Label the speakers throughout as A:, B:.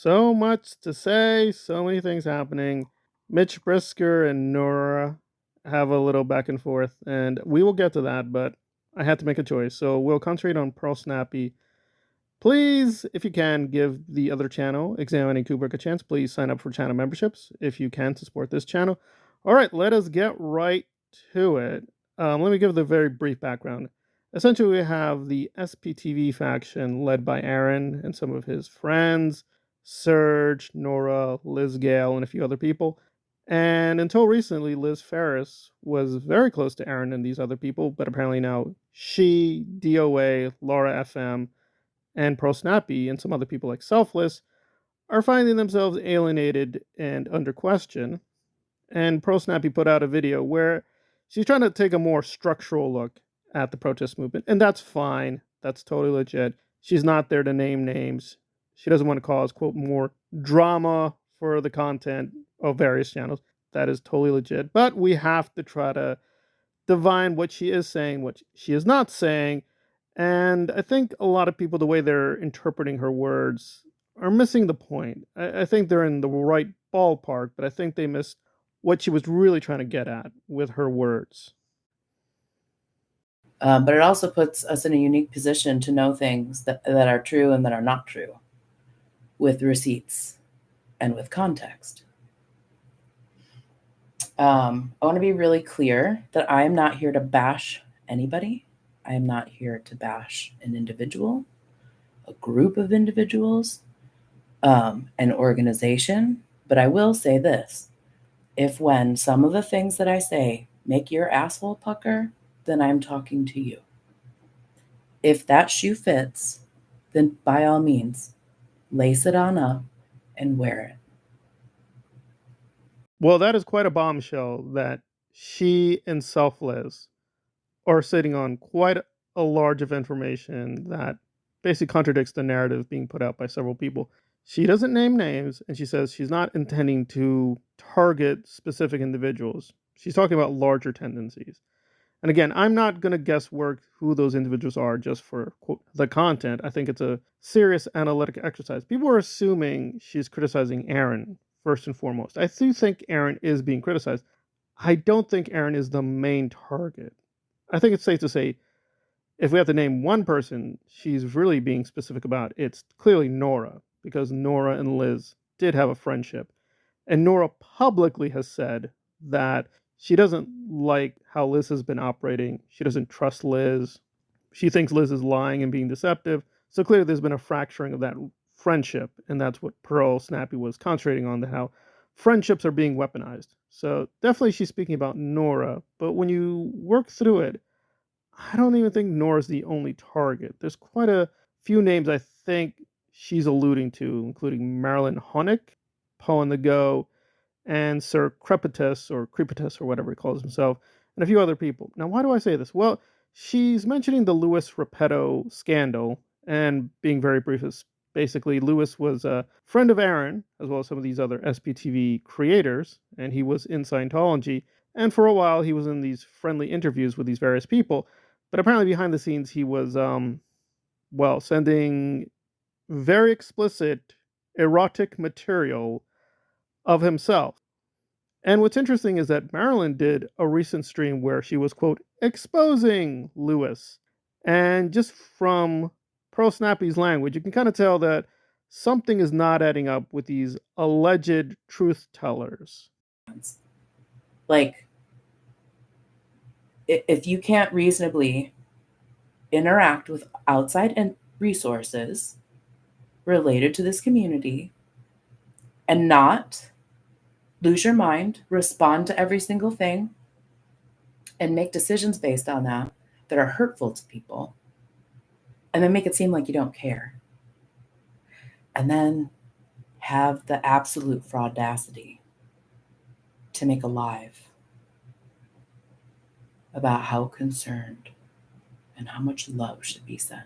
A: So much to say, so many things happening. Mitch Brisker and Nora have a little back and forth, and we will get to that, but I had to make a choice. So we'll concentrate on PearlSnappy. Please, if you can, give the other channel, Examining Kubrick, a chance. Please sign up for channel memberships if you can to support this channel. All right, let us get right to it. Let me give the very brief background. Essentially, we have the SPTV faction led by Aaron and some of his friends, Serge, Nora, Liz Gale, and a few other people. And until recently, Liz Ferris was very close to Aaron and these other people, but apparently now she, DOA, Laura FM, and PearlSnappy, and some other people like Selfless, are finding themselves alienated and under question. And PearlSnappy put out a video where she's trying to take a more structural look at the protest movement, and that's fine. That's totally legit. She's not there to name names. She doesn't want to cause, quote, more drama for the content of various channels. That is totally legit. But we have to try to divine what she is saying, what she is not saying. And I think a lot of people, the way they're interpreting her words, are missing the point. I think they're in the right ballpark, but I think they missed what she was really trying to get at with her words.
B: But it also puts us in a unique position to know things that are true and that are not true with receipts and with context. I want to be really clear that I am not here to bash anybody. I am not here to bash an individual, a group of individuals, an organization. But I will say this. If when some of the things that I say make your asshole pucker, then I'm talking to you. If that shoe fits, then by all means, lace it on up and wear it.
A: Well, that is quite a bombshell that she and Selfless are sitting on quite a large of information that basically contradicts the narrative being put out by several people. She doesn't name names, and she says she's not intending to target specific individuals. She's talking about larger tendencies. And again, I'm not going to guesswork who those individuals are just for quote, the content. I think it's a serious analytic exercise. People are assuming she's criticizing Aaron first and foremost. I do think Aaron is being criticized. I don't think Aaron is the main target. I think it's safe to say if we have to name one person she's really being specific about, it's clearly Nora, because Nora and Liz did have a friendship. And Nora publicly has said that she doesn't like how Liz has been operating. She doesn't trust Liz. She thinks Liz is lying and being deceptive. So clearly there's been a fracturing of that friendship. And that's what PearlSnappy was concentrating on, how friendships are being weaponized. So definitely she's speaking about Nora. But when you work through it, I don't even think Nora's the only target. There's quite a few names I think she's alluding to, including Marilyn Honeck, Poe and the Go, and Sir Crepitus or Crepitus or whatever he calls himself, and a few other people. Now, why do I say this? Well, she's mentioning the Louis Repetto scandal, and being very brief, is basically Louis was a friend of Aaron, as well as some of these other SPTV creators, and he was in Scientology, and for a while he was in these friendly interviews with these various people, but apparently behind the scenes he was, sending very explicit erotic material of himself. And what's interesting is that Marilyn did a recent stream where she was, quote, exposing Lewis. And just from PearlSnappy's language, you can kind of tell that something is not adding up with these alleged truth tellers.
B: Like, if you can't reasonably interact with outside resources related to this community and not lose your mind, respond to every single thing, and make decisions based on that are hurtful to people, and then make it seem like you don't care, and then have the absolute fraudacity to make a live about how concerned and how much love should be sent.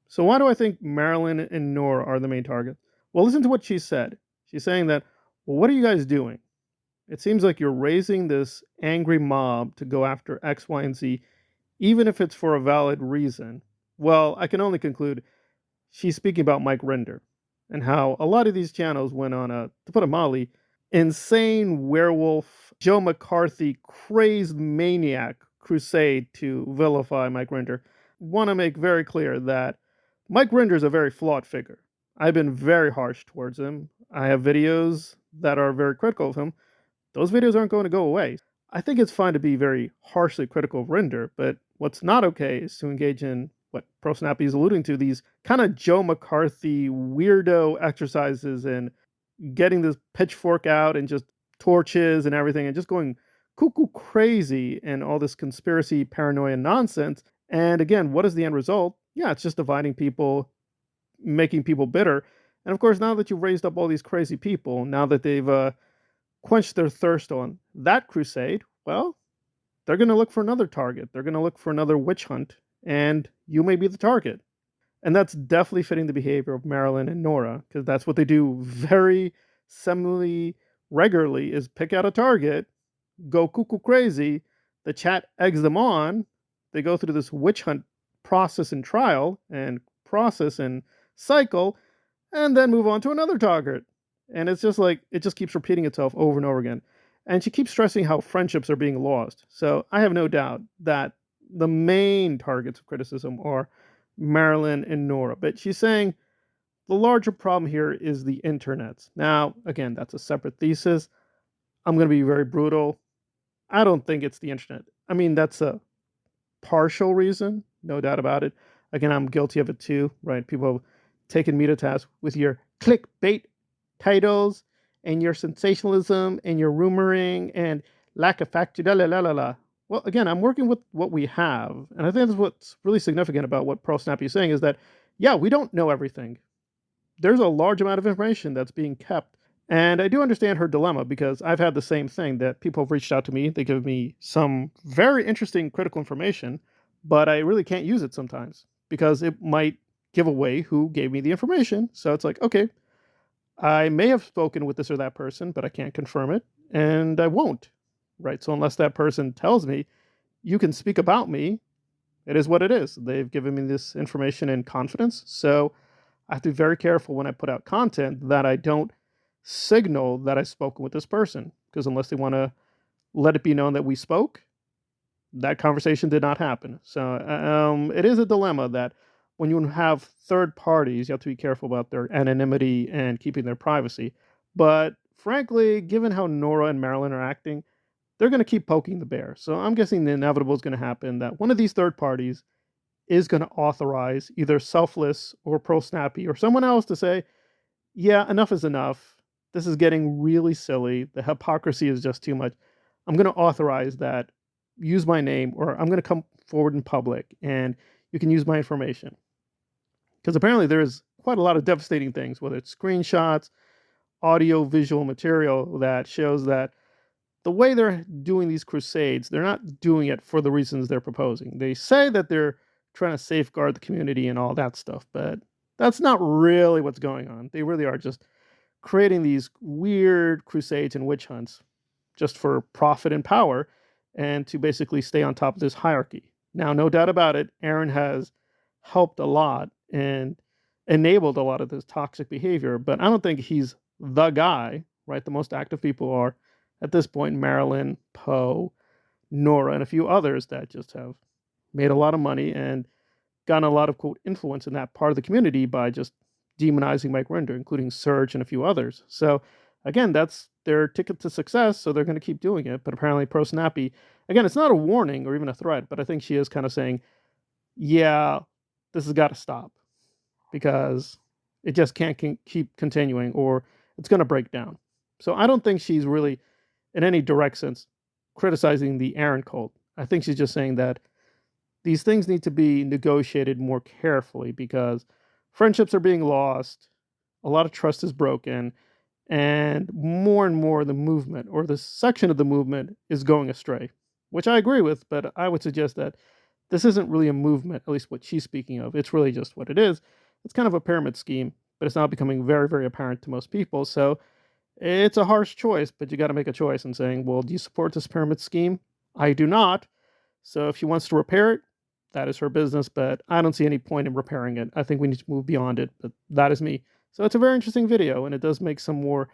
A: So why do I think Marilyn and Nora are the main target? Well, listen to what she said. She's saying that, well, what are you guys doing? It seems like you're raising this angry mob to go after X, Y, and Z, even if it's for a valid reason. Well, I can only conclude she's speaking about Mike Rinder and how a lot of these channels went on a, to put it mildly, insane werewolf, Joe McCarthy, crazed maniac crusade to vilify Mike Rinder. Want to make very clear that Mike Rinder is a very flawed figure. I've been very harsh towards him. I have videos that are very critical of him. Those videos aren't going to go away. I think it's fine to be very harshly critical of Rinder, but what's not okay is to engage in what PearlSnappy is alluding to, these kind of Joe McCarthy weirdo exercises and getting this pitchfork out and just torches and everything and just going cuckoo crazy and all this conspiracy paranoia nonsense. And again, what is the end result? Yeah, it's just dividing people, making people bitter. And of course, now that you've raised up all these crazy people, now that they've quenched their thirst on that crusade, well, they're going to look for another target. They're going to look for another witch hunt, and you may be the target. And that's definitely fitting the behavior of Marilyn and Nora, because that's what they do very semi regularly is pick out a target, go cuckoo crazy, the chat eggs them on, they go through this witch hunt process and trial and process and cycle, and then move on to another target. And it's just like, it just keeps repeating itself over and over again. And she keeps stressing how friendships are being lost. So I have no doubt that the main targets of criticism are Marilyn and Nora. But she's saying the larger problem here is the internet. Now, again, that's a separate thesis. I'm going to be very brutal. I don't think it's the internet. I mean, that's a partial reason, no doubt about it. Again, I'm guilty of it too, right? People have taken me to task with your clickbait titles and your sensationalism and your rumoring and lack of fact, la la la la la. Well, again, I'm working with what we have, and I think that's what's really significant about what PearlSnappy is saying is that, yeah, we don't know everything. There's a large amount of information that's being kept, and I do understand her dilemma because I've had the same thing that people have reached out to me. They give me some very interesting critical information, but I really can't use it sometimes because it might give away who gave me the information. So it's like, okay, I may have spoken with this or that person, but I can't confirm it, and I won't, right? So unless that person tells me, you can speak about me, it is what it is. They've given me this information in confidence, so I have to be very careful when I put out content that I don't signal that I've spoken with this person, because unless they want to let it be known that we spoke, that conversation did not happen. So it is a dilemma that when you have third parties, you have to be careful about their anonymity and keeping their privacy. But frankly, given how Nora and Marilyn are acting, they're going to keep poking the bear. So I'm guessing the inevitable is going to happen that one of these third parties is going to authorize either Selfless or PearlSnappy or someone else to say, yeah, enough is enough. This is getting really silly. The hypocrisy is just too much. I'm going to authorize that. Use my name, or I'm going to come forward in public and you can use my information. Because apparently there is quite a lot of devastating things, whether it's screenshots, audio, visual material that shows that the way they're doing these crusades, they're not doing it for the reasons they're proposing. They say that they're trying to safeguard the community and all that stuff, but that's not really what's going on. They really are just creating these weird crusades and witch hunts just for profit and power and to basically stay on top of this hierarchy. Now, no doubt about it, Aaron has helped a lot and enabled a lot of this toxic behavior, but I don't think he's the guy, right? The most active people are, at this point, Marilyn, Poe, Nora, and a few others that just have made a lot of money and gotten a lot of, quote, influence in that part of the community by just demonizing Mike Rinder, including Serge and a few others. So, again, that's their ticket to success, so they're going to keep doing it. But apparently, PearlSnappy, again, it's not a warning or even a threat, but I think she is kind of saying, yeah, this has got to stop because it just can't keep continuing or it's going to break down. So I don't think she's really, in any direct sense, criticizing the Aaron cult. I think she's just saying that these things need to be negotiated more carefully because friendships are being lost, a lot of trust is broken, and more the movement or the section of the movement is going astray, which I agree with, but I would suggest that this isn't really a movement, at least what she's speaking of. It's really just what it is. It's kind of a pyramid scheme, but it's now becoming very, very apparent to most people. So It's a harsh choice, but you got to make a choice and saying, well, do you support this pyramid scheme? I do not. So if she wants to repair it, that is her business, but I don't see any point in repairing it. I think we need to move beyond it, but that is me. So it's a very interesting video, and it does make some more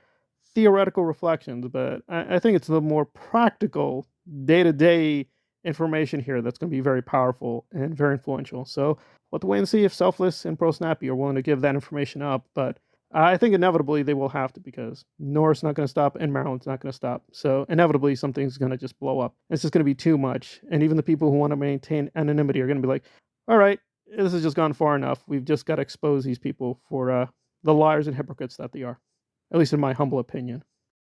A: theoretical reflections, but I think it's the more practical, day to day information here that's going to be very powerful and very influential. So we'll have to wait and see if Selfless and PearlSnappy are willing to give that information up, but I think inevitably they will have to because North's not going to stop and Maryland's not going to stop. So inevitably something's going to just blow up. It's just going to be too much. And even the people who want to maintain anonymity are going to be like, all right, this has just gone far enough. We've just got to expose these people for the liars and hypocrites that they are, at least in my humble opinion.